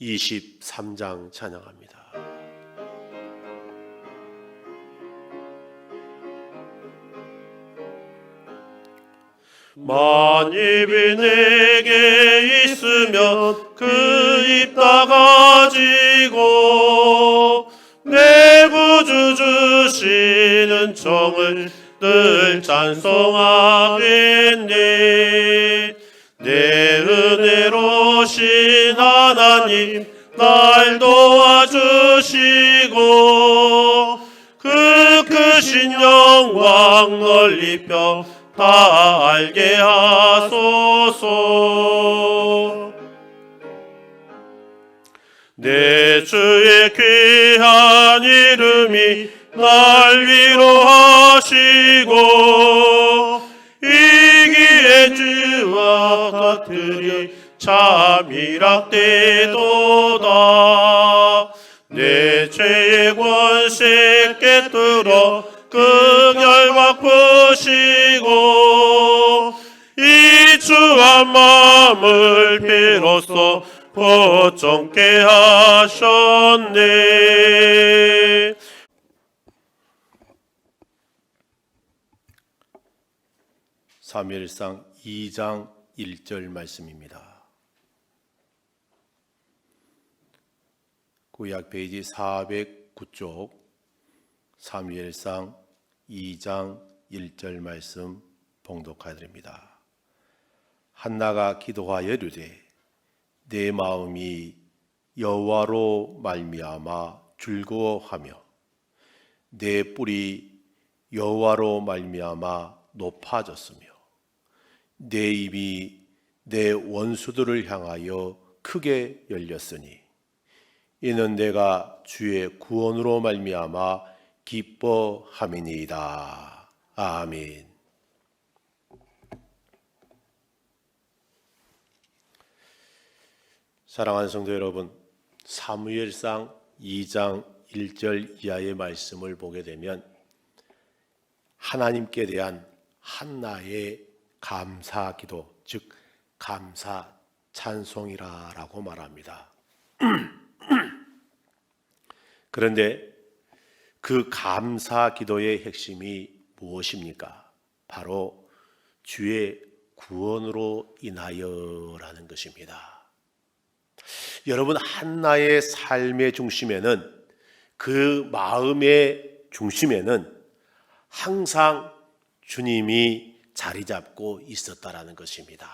23장 찬양합니다. 만입이 내게 있으면 그 입 다 가지고 내 구주 주시는 정을 늘 찬송하겠네. 내 은혜로신 하나님 날 도와주시고 그 크신 영광 널리 펴 다 알게 하소서. 내 주의 귀한 이름이 날 위로하시고 이기의 주와 같으리 참이락되도다. 내 죄의 권세 깨뜨려 극렬 푸시고 이 주한 마음을 비로소 보존케 하셨네. 사무엘상 2장 1절 말씀입니다. 구약 페이지 409쪽 사무엘상 2장 1절 말씀 봉독하드립니다. 한나가 기도하여 이르되 내 마음이 여호와로 말미암아 즐거워하며 내 뿔이 여호와로 말미암아 높아졌으며 내 입이 내 원수들을 향하여 크게 열렸으니 이는 내가 주의 구원으로 말미암아 기뻐함이니이다. 아멘. 사랑하는 성도 여러분, 사무엘상 2장 1절 이하의 말씀을 보게 되면 하나님께 대한 한나의 감사 기도, 즉 감사 찬송이라고 말합니다. 그런데 그 감사 기도의 핵심이 무엇입니까? 바로 주의 구원으로 인하여라는 것입니다. 여러분, 한나의 삶의 중심에는, 그 마음의 중심에는 항상 주님이 자리 잡고 있었다라는 것입니다.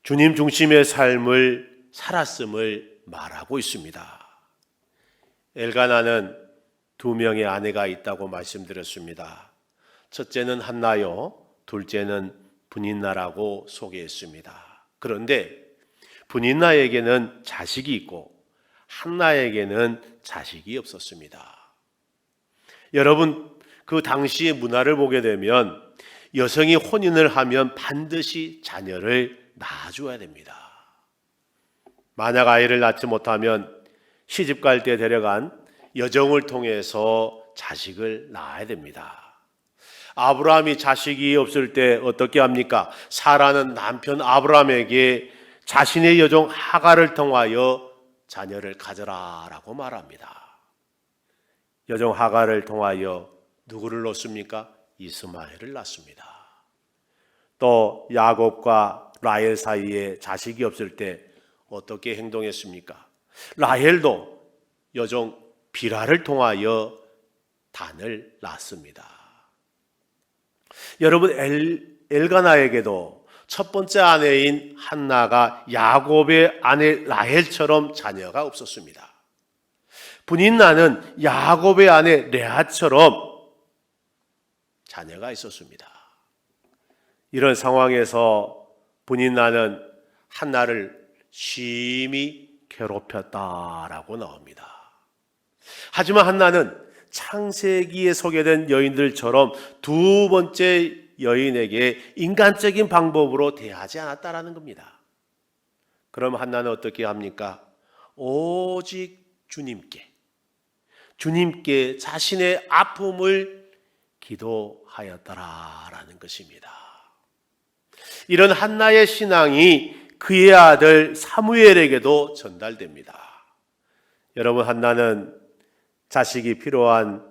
주님 중심의 삶을 살았음을 말하고 있습니다. 엘가나는 2명의 아내가 있다고 말씀드렸습니다. 첫째는 한나요, 둘째는 브닌나라고 소개했습니다. 그런데 브닌나에게는 자식이 있고 한나에게는 자식이 없었습니다. 여러분, 그 당시의 문화를 보게 되면 여성이 혼인을 하면 반드시 자녀를 낳아줘야 됩니다. 만약 아이를 낳지 못하면 시집 갈 때 데려간 여종을 통해서 자식을 낳아야 됩니다. 아브라함이 자식이 없을 때 어떻게 합니까? 사라는 남편 아브라함에게 자신의 여종 하갈을 통하여 자녀를 가져라라고 말합니다. 여종 하갈을 통하여 누구를 낳습니까? 이스마엘을 낳습니다. 또 야곱과 라헬 사이에 자식이 없을 때 어떻게 행동했습니까? 라헬도 여종 비라를 통하여 단을 낳습니다. 여러분, 엘가나에게도 첫 번째 아내인 한나가 야곱의 아내 라헬처럼 자녀가 없었습니다. 브닌나는 야곱의 아내 레아처럼 자녀가 있었습니다. 이런 상황에서 브닌나는 한나를 심히 괴롭혔다라고 나옵니다. 하지만 한나는 창세기에 소개된 여인들처럼 두 번째 여인에게 인간적인 방법으로 대하지 않았다라는 겁니다. 그럼 한나는 어떻게 합니까? 오직 주님께 자신의 아픔을 기도하였더라라는 것입니다. 이런 한나의 신앙이 그의 아들 사무엘에게도 전달됩니다. 여러분, 한나는 자식이 필요한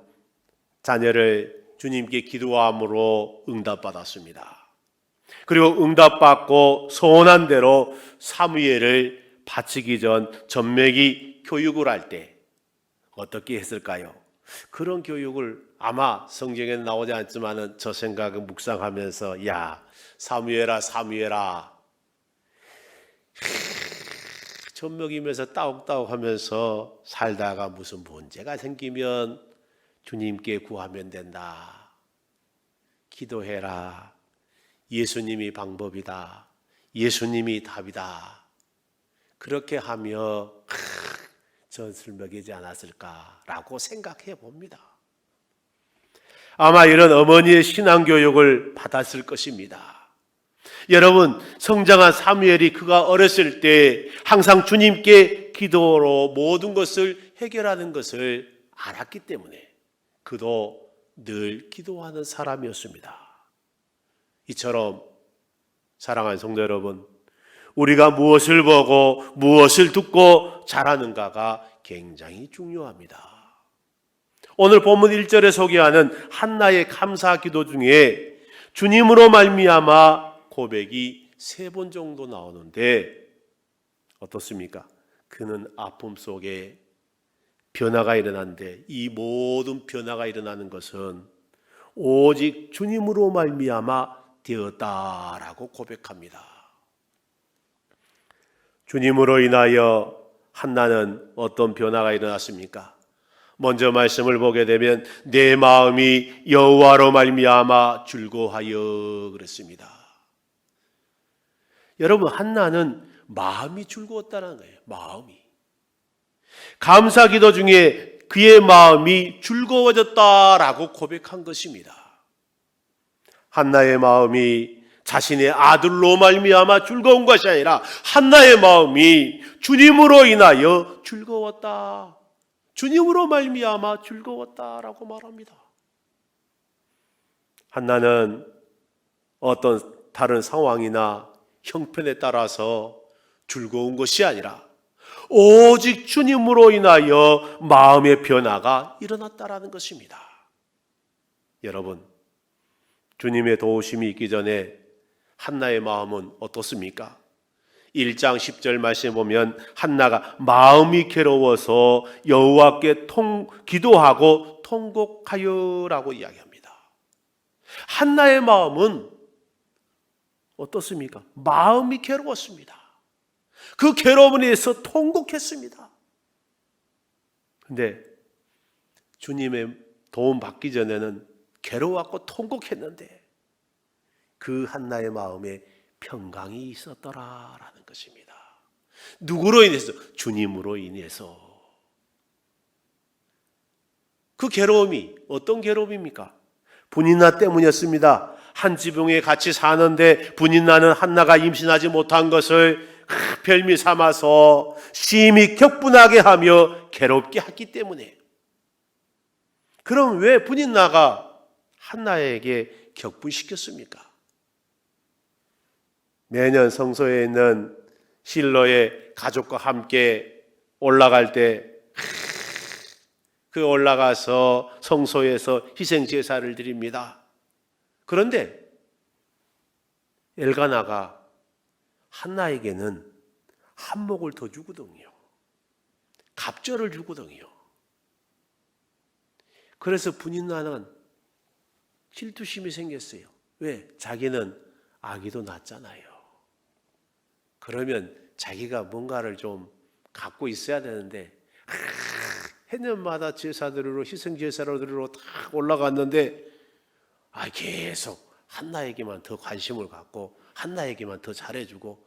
자녀를 주님께 기도함으로 응답받았습니다. 그리고 응답받고 소원한 대로 사무엘을 바치기 전 전매기 교육을 할 때 어떻게 했을까요? 그런 교육을 아마 성경에는 나오지 않지만 저 생각을 묵상하면서 야 사무엘아 젖 먹이면서 따옥따옥 하면서 살다가 무슨 문제가 생기면 주님께 구하면 된다. 기도해라. 예수님이 방법이다. 예수님이 답이다. 그렇게 하며 젖을 먹이지 않았을까라고 생각해 봅니다. 아마 이런 어머니의 신앙교육을 받았을 것입니다. 여러분, 성장한 사무엘이 그가 어렸을 때 항상 주님께 기도로 모든 것을 해결하는 것을 알았기 때문에 그도 늘 기도하는 사람이었습니다. 이처럼 사랑하는 성도 여러분, 우리가 무엇을 보고 무엇을 듣고 자라는가가 굉장히 중요합니다. 오늘 본문 1절에 소개하는 한나의 감사 기도 중에 주님으로 말미암아 고백이 3번 정도 나오는데 어떻습니까? 그는 아픔 속에 변화가 일어났는데 이 모든 변화가 일어나는 것은 오직 주님으로 말미암아 되었다라고 고백합니다. 주님으로 인하여 한나는 어떤 변화가 일어났습니까? 먼저 말씀을 보게 되면 내 마음이 여호와로 말미암아 즐거워하여 그랬습니다. 여러분, 한나는 마음이 즐거웠다는 거예요. 마음이. 감사 기도 중에 그의 마음이 즐거워졌다라고 고백한 것입니다. 한나의 마음이 자신의 아들로 말미암아 즐거운 것이 아니라 한나의 마음이 주님으로 인하여 즐거웠다. 주님으로 말미암아 즐거웠다라고 말합니다. 한나는 어떤 다른 상황이나 형편에 따라서 즐거운 것이 아니라 오직 주님으로 인하여 마음의 변화가 일어났다라는 것입니다. 여러분, 주님의 도우심이 있기 전에 한나의 마음은 어떻습니까? 1장 10절 말씀에 보면 한나가 마음이 괴로워서 여호와께 기도하고 통곡하여라고 이야기합니다. 한나의 마음은 어떻습니까? 마음이 괴로웠습니다. 그 괴로움에 의해서 통곡했습니다. 그런데 주님의 도움 받기 전에는 괴로웠고 통곡했는데 그 한나의 마음에 평강이 있었더라라는 것입니다. 누구로 인해서? 주님으로 인해서. 그 괴로움이 어떤 괴로움입니까? 분인나 때문이었습니다. 한 지붕에 같이 사는데 분인나는 한나가 임신하지 못한 것을 별미 삼아서 심히 격분하게 하며 괴롭게 했기 때문에. 그럼 왜 분인나가 한나에게 격분시켰습니까? 매년 성소에 있는 실로의 가족과 함께 올라갈 때 그 올라가서 성소에서 희생 제사를 드립니다. 그런데 엘가나가 한나에게는 한몫을 더 주거든요. 갑절을 주거든요. 그래서 분인나는 질투심이 생겼어요. 왜? 자기는 아기도 낳았잖아요. 그러면 자기가 뭔가를 좀 갖고 있어야 되는데 해년마다 제사 드리러 희생 제사를 드리러 딱 올라갔는데 계속 한나에게만 더 관심을 갖고 한나에게만 더 잘해주고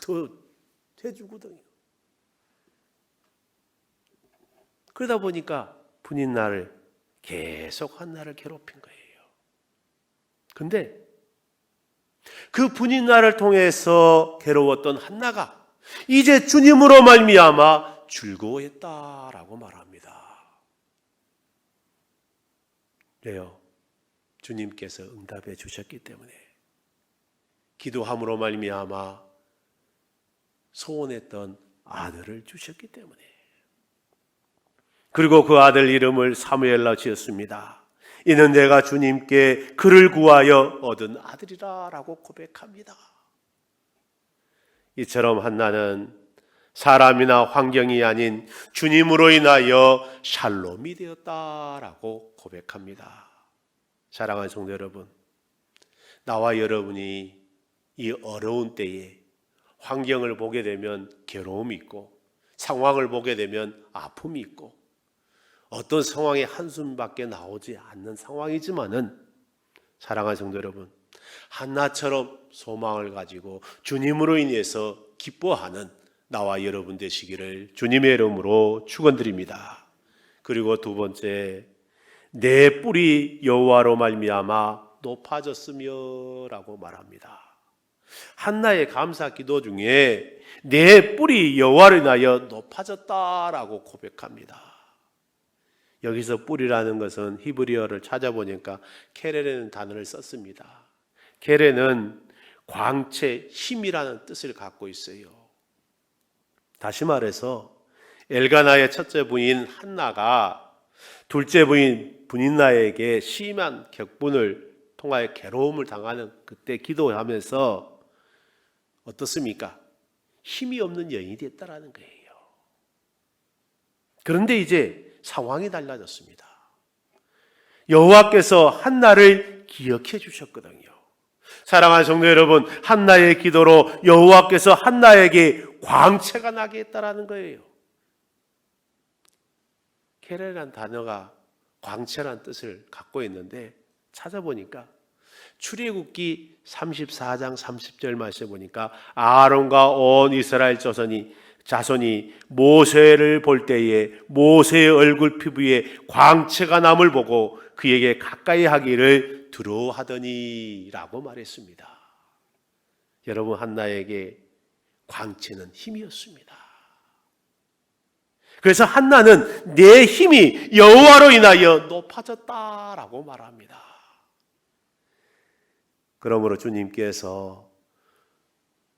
더 해주거든요. 그러다 보니까 분인나를 계속 한나를 괴롭힌 거예요. 근데 그 분인나를 통해서 괴로웠던 한나가 이제 주님으로 말미암아 즐거워했다라고 말합니다. 왜요? 주님께서 응답해 주셨기 때문에 기도함으로 말미암아 소원했던 아들을 주셨기 때문에. 그리고 그 아들 이름을 사무엘라 지었습니다. 이는 내가 주님께 그를 구하여 얻은 아들이라 라고 고백합니다. 이처럼 한나는 사람이나 환경이 아닌 주님으로 인하여 샬롬이 되었다라고 고백합니다. 사랑하는 성도 여러분, 나와 여러분이 이 어려운 때에 환경을 보게 되면 괴로움이 있고 상황을 보게 되면 아픔이 있고 어떤 상황에 한숨밖에 나오지 않는 상황이지만은, 사랑하는 성도 여러분, 한나처럼 소망을 가지고 주님으로 인해서 기뻐하는 나와 여러분 되시기를 주님의 이름으로 축원드립니다. 그리고 두 번째, 내 뿔이 여호와로 말미암아 높아졌으며 라고 말합니다. 한나의 감사 기도 중에 내 뿔이 여호와로 인하여 높아졌다라고 고백합니다. 여기서 뿔이라는 것은 히브리어를 찾아보니까 케레라는 단어를 썼습니다. 케레는 광채, 힘이라는 뜻을 갖고 있어요. 다시 말해서 엘가나의 첫째 부인 한나가 둘째 부인 브닌나에게 심한 격분을 통하여 괴로움을 당하는 그때 기도하면서 어떻습니까? 힘이 없는 여인이 됐다라는 거예요. 그런데 이제 상황이 달라졌습니다. 여호와께서 한나를 기억해 주셨거든요. 사랑하는 성도 여러분, 한나의 기도로 여호와께서 한나에게 광채가 나게 했다라는 거예요. 케레라는 단어가 광채라는 뜻을 갖고 있는데 찾아보니까 출애굽기 34장 30절 말씀에 보니까 아론과 온 이스라엘 자손이 모세를 볼 때에 모세의 얼굴 피부에 광채가 남을 보고 그에게 가까이 하기를 두려워하더니 라고 말했습니다. 여러분, 한나에게 광채는 힘이었습니다. 그래서 한나는 내 힘이 여호와로 인하여 높아졌다라고 말합니다. 그러므로 주님께서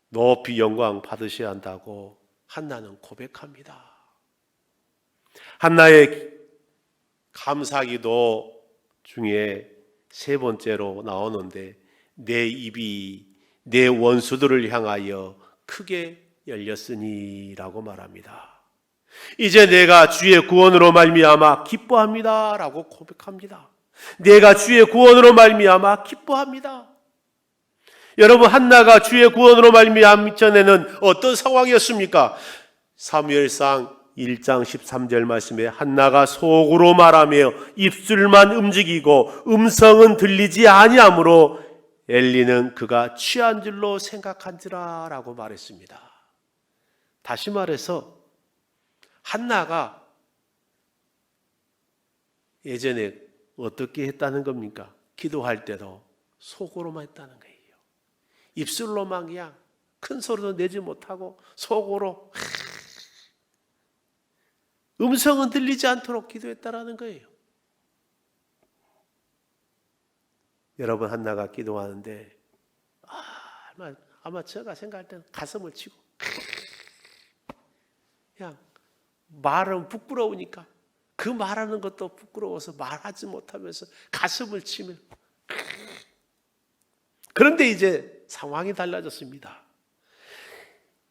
높이 영광 받으셔야 한다고 한나는 고백합니다. 한나의 감사기도 중에 세 번째로 나오는데, 내 입이 내 원수들을 향하여 크게 열렸으니 라고 말합니다. 이제 내가 주의 구원으로 말미암아 기뻐합니다 라고 고백합니다. 내가 주의 구원으로 말미암아 기뻐합니다. 여러분, 한나가 주의 구원으로 말미암기 전에는 어떤 상황이었습니까? 사무엘상 1장 13절 말씀에 한나가 속으로 말하며 입술만 움직이고 음성은 들리지 아니하므로 엘리는 그가 취한 줄로 생각한지라 라고 말했습니다. 다시 말해서 한나가 예전에 어떻게 했다는 겁니까? 기도할 때도 속으로만 했다는 거예요. 입술로만 그냥 큰 소리도 내지 못하고 속으로 음성은 들리지 않도록 기도했다라는 거예요. 여러분, 한나가 기도하는데 아마 제가 생각할 때는 가슴을 치고 그냥 말은 부끄러우니까 그 말하는 것도 부끄러워서 말하지 못하면서 가슴을 치면, 그런데 이제 상황이 달라졌습니다.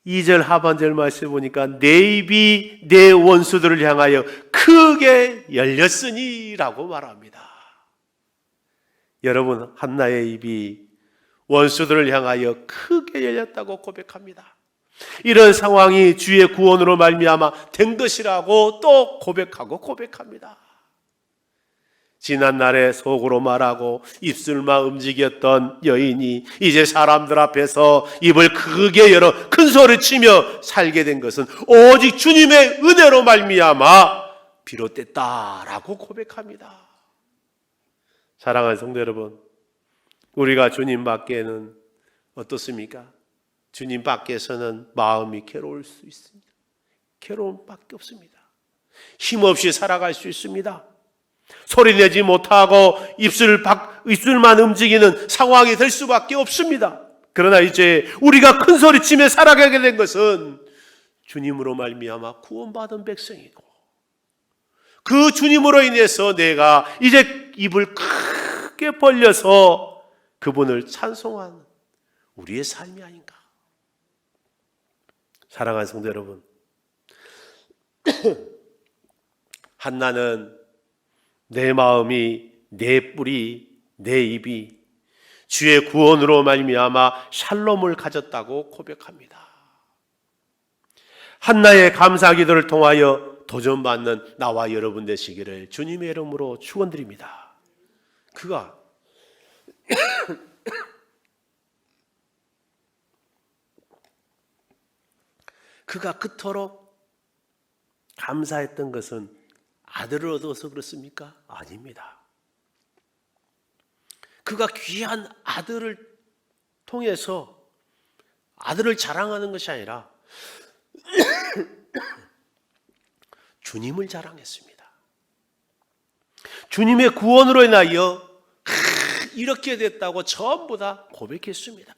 2절 하반절 말씀해 보니까 내 입이 내 원수들을 향하여 크게 열렸으니 라고 말합니다. 여러분, 한나의 입이 원수들을 향하여 크게 열렸다고 고백합니다. 이런 상황이 주의 구원으로 말미암아 된 것이라고 또 고백합니다. 지난날에 속으로 말하고 입술만 움직였던 여인이 이제 사람들 앞에서 입을 크게 열어 큰 소리 치며 살게 된 것은 오직 주님의 은혜로 말미암아 비롯됐다라고 고백합니다. 사랑하는 성도 여러분, 우리가 주님 밖에는 어떻습니까? 주님 밖에서는 마음이 괴로울 수 있습니다. 괴로움밖에 없습니다. 힘없이 살아갈 수 있습니다. 소리내지 못하고 입술만 움직이는 상황이 될 수밖에 없습니다. 그러나 이제 우리가 큰 소리치며 살아가게 된 것은 주님으로 말미암아 구원받은 백성이고, 그 주님으로 인해서 내가 이제 입을 크게 벌려서 그분을 찬송하는 우리의 삶이 아닌가. 사랑하는 성도 여러분, 한나는 내 마음이, 내 뿔이, 내 입이 주의 구원으로 말미암아 샬롬을 가졌다고 고백합니다. 한나의 감사 기도를 통하여 도전받는 나와 여러분 되시기를 주님의 이름으로 축원드립니다. 그가 그토록 감사했던 것은 아들을 얻어서 그렇습니까? 아닙니다. 그가 귀한 아들을 통해서 아들을 자랑하는 것이 아니라 주님을 자랑했습니다. 주님의 구원으로 인하여 이렇게 됐다고 전부 다 고백했습니다.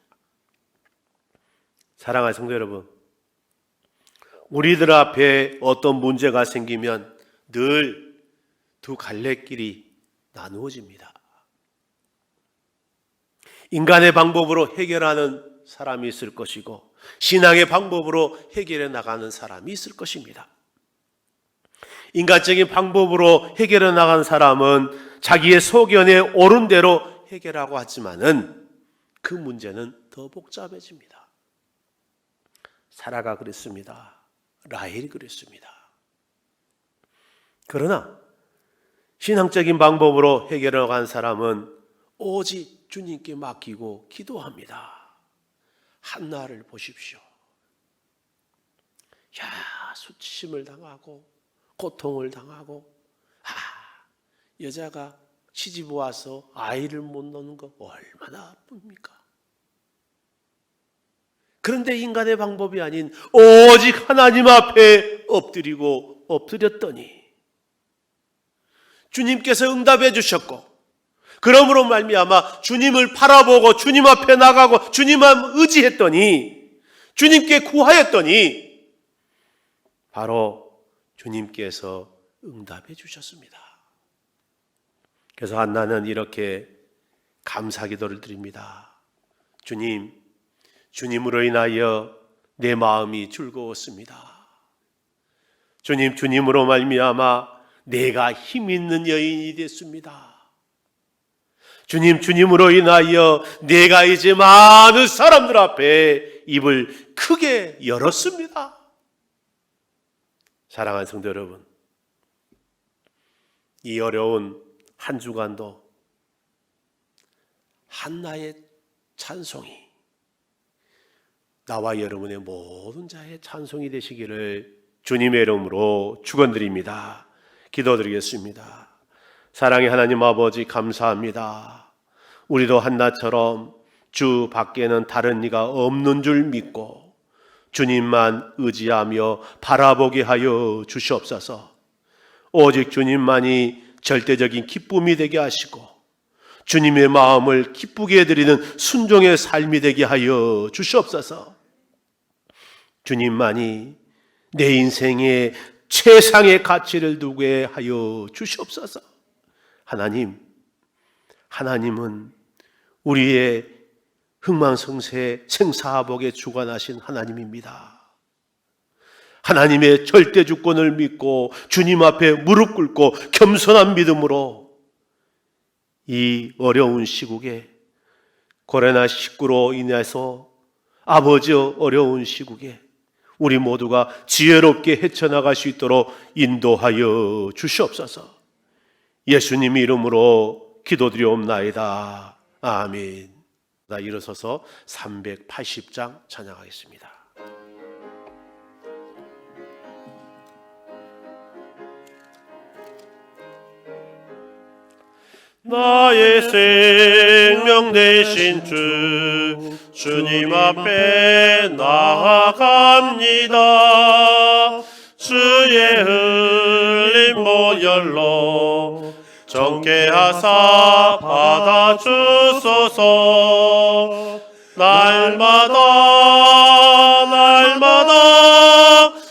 사랑하는 성도 여러분, 우리들 앞에 어떤 문제가 생기면 늘 두 갈래길이 나누어집니다. 인간의 방법으로 해결하는 사람이 있을 것이고, 신앙의 방법으로 해결해 나가는 사람이 있을 것입니다. 인간적인 방법으로 해결해 나가는 사람은 자기의 소견에 옳은 대로 해결하고 하지만은 그 문제는 더 복잡해집니다. 사라가 그랬습니다. 라헬이 그랬습니다. 그러나 신앙적인 방법으로 해결해 나가는 사람은 오직 주님께 맡기고 기도합니다. 한나를 보십시오. 수치심을 당하고 고통을 당하고, 여자가 시집 와서 아이를 못 낳는 거 얼마나 아픕니까? 그런데 인간의 방법이 아닌 오직 하나님 앞에 엎드렸더니 주님께서 응답해 주셨고, 그러므로 말미암아 주님을 바라보고 주님 앞에 나가고 주님 앞 의지했더니, 주님께 구하였더니 바로 주님께서 응답해 주셨습니다. 그래서 한나는 이렇게 감사 기도를 드립니다. 주님으로 인하여 내 마음이 즐거웠습니다. 주님으로 말미암아 내가 힘 있는 여인이 됐습니다. 주님으로 인하여 내가 이제 많은 사람들 앞에 입을 크게 열었습니다. 사랑하는 성도 여러분, 이 어려운 한 주간도 한나의 찬송이 나와 여러분의 모든 자의 찬송이 되시기를 주님의 이름으로 축원드립니다. 기도드리겠습니다. 사랑의 하나님 아버지, 감사합니다. 우리도 한나처럼 주 밖에는 다른 이가 없는 줄 믿고 주님만 의지하며 바라보게 하여 주시옵소서. 오직 주님만이 절대적인 기쁨이 되게 하시고 주님의 마음을 기쁘게 해드리는 순종의 삶이 되게 하여 주시옵소서. 주님만이 내 인생의 최상의 가치를 두게 하여 주시옵소서. 하나님은 우리의 흥망성쇠 생사복에 주관하신 하나님입니다. 하나님의 절대 주권을 믿고 주님 앞에 무릎 꿇고 겸손한 믿음으로 이 어려운 시국에, 코로나19로 인해서 아버지 어려운 시국에 우리 모두가 지혜롭게 헤쳐나갈 수 있도록 인도하여 주시옵소서. 예수님 이름으로 기도드리옵나이다. 아멘. 일어서서 380장 찬양하겠습니다. 나의 생명 되신 주님 앞에 나아갑니다. 주의 흘린 보혈로 정케 하사 받아주소서. 날마다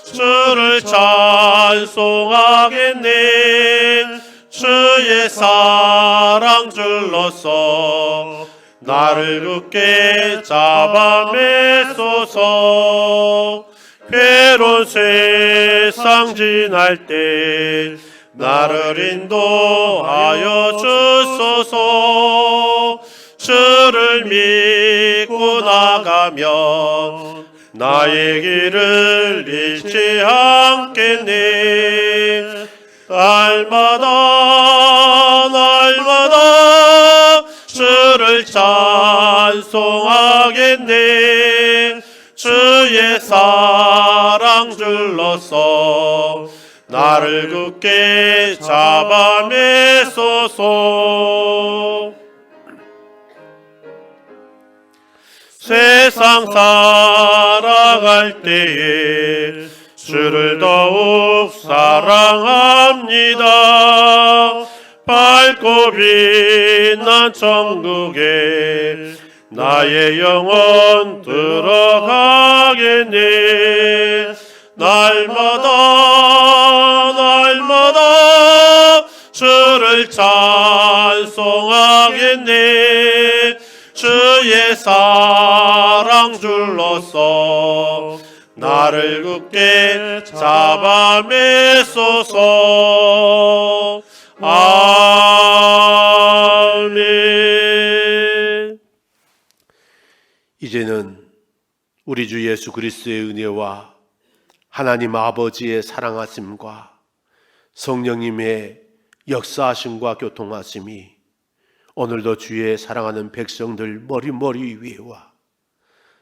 주를 찬송하겠네. 주의 사랑 줄로서 나를 굳게 잡아매소서. 괴로운 세상 지날 때 나를 인도하여 주소서. 주를 믿고 나가면 나의 길을 잃지 않겠네. 날마다 주를 찬송하겠네. 주의 사랑 줄로서 나를 굳게 잡아매소서. 세상 살아갈 때에 주를 더욱 사랑합니다. 밝고 빛난 천국에 나의 영혼 들어가겠네. 날마다 주를 찬송하겠네. 주의 사랑 줄로서 나를 굳게 잡아매소서. 아멘. 이제는 우리 주 예수 그리스도의 은혜와 하나님 아버지의 사랑하심과 성령님의 역사하심과 교통하심이 오늘도 주의 사랑하는 백성들 머리 위에와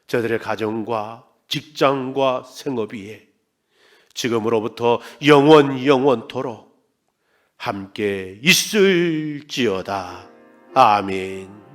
저들의 가정과 직장과 생업 위에 지금으로부터 영원토록 함께 있을지어다. 아멘.